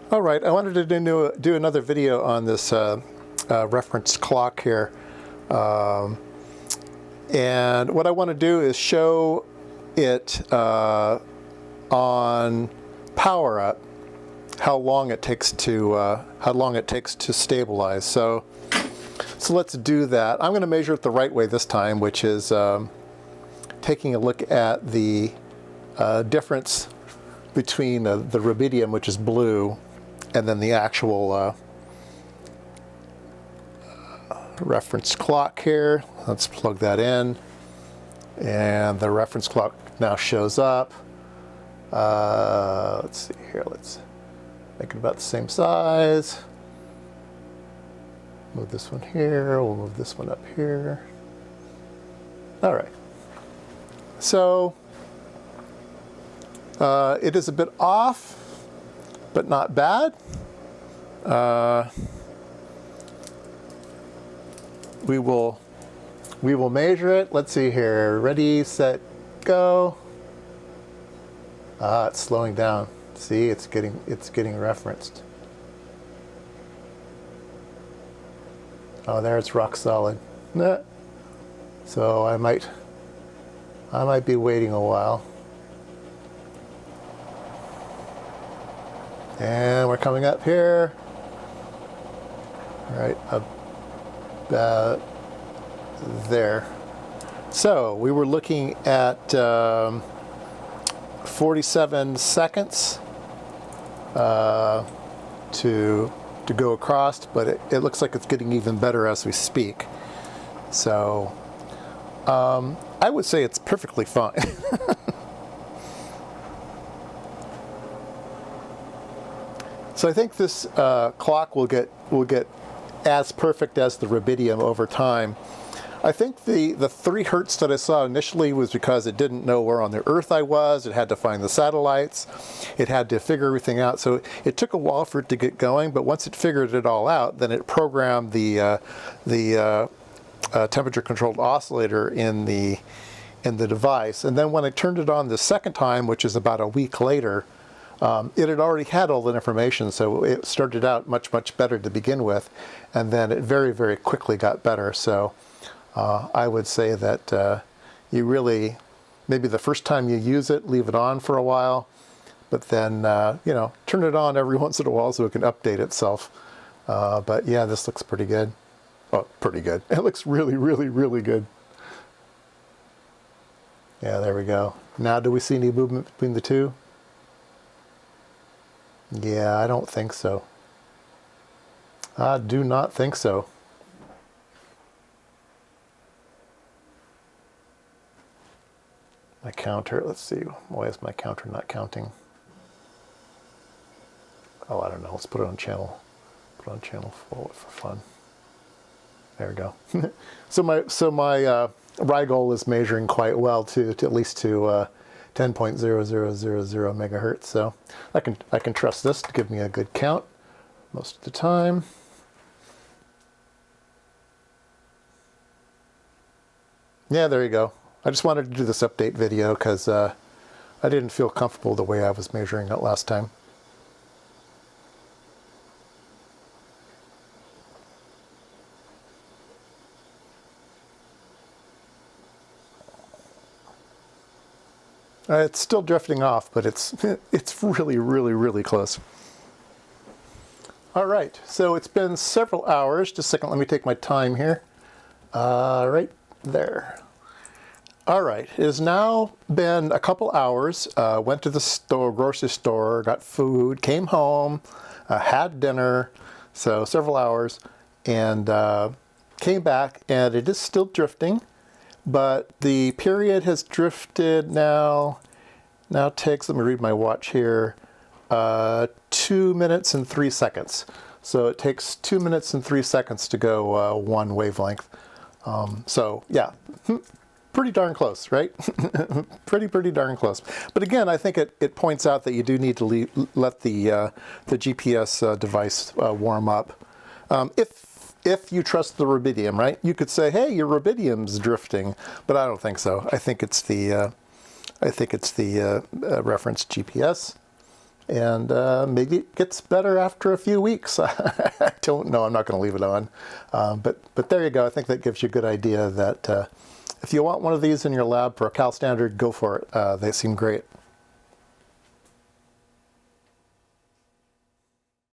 All right, I wanted to do another video on this reference clock here. And what I want to do is show it on power up how long it takes to stabilize. So let's do that. I'm going to measure it the right way this time, which is taking a look at the difference between the rubidium, which is blue, and then the actual reference clock here. Let's plug that in, and the reference clock now shows up. Let's see here, let's make it about the same size. Move this one here, we'll move this one up here. All right, so it is a bit off, but not bad. We will measure it. Let's see here. Ready, set, go. It's slowing down. See, it's getting referenced. Oh, there it's rock solid. So I might be waiting a while. And we're coming up here. All right, about there. So we were looking at 47 seconds to go across, but it looks like it's getting even better as we speak. So I would say it's perfectly fine. So I think this clock will get as perfect as the rubidium over time. I think the 3 hertz that I saw initially was because it didn't know where on the Earth I was. It had to find the satellites. It had to figure everything out. So it took a while for it to get going, but once it figured it all out, then it programmed the temperature-controlled oscillator in the device. And then when I turned it on the second time, which is about a week later, it had already had all the information, so it started out much better to begin with, and then it very, very quickly got better. So I would say that you really, maybe the first time you use it, leave it on for a while, but then turn it on every once in a while so it can update itself. But yeah, this looks pretty good. Oh, pretty good. It looks really, really, really good. Yeah, there we go. Now, do we see any movement between the two? Yeah, I don't think so. I do not think so. My counter, let's see. Why is my counter not counting? Oh, I don't know. Let's put it on channel. Put it on channel 4 for fun. There we go. So my Rigol is measuring quite well to at least to 10.0000 megahertz, so I can trust this to give me a good count most of the time. Yeah, there you go. I just wanted to do this update video because I didn't feel comfortable the way I was measuring it last time. It's still drifting off, but it's really, really, really close. All right, so it's been several hours. Just a second, let me take my time here. Right there. All right, it has now been a couple hours. Went to the store, grocery store, got food, came home, had dinner, so several hours, and came back, and it is still drifting. But the period has drifted now takes, let me read my watch here, 2 minutes and 3 seconds. So it takes 2 minutes and 3 seconds to go one wavelength. So yeah, pretty darn close, right? pretty darn close. But again, I think it points out that you do need to let the GPS device warm up. If you trust the rubidium, right? You could say, hey, your rubidium's drifting, but I don't think so. I think it's the reference GPS. And maybe it gets better after a few weeks. I don't know. I'm not going to leave it on. But there you go. I think that gives you a good idea that if you want one of these in your lab for a Cal Standard, go for it. They seem great.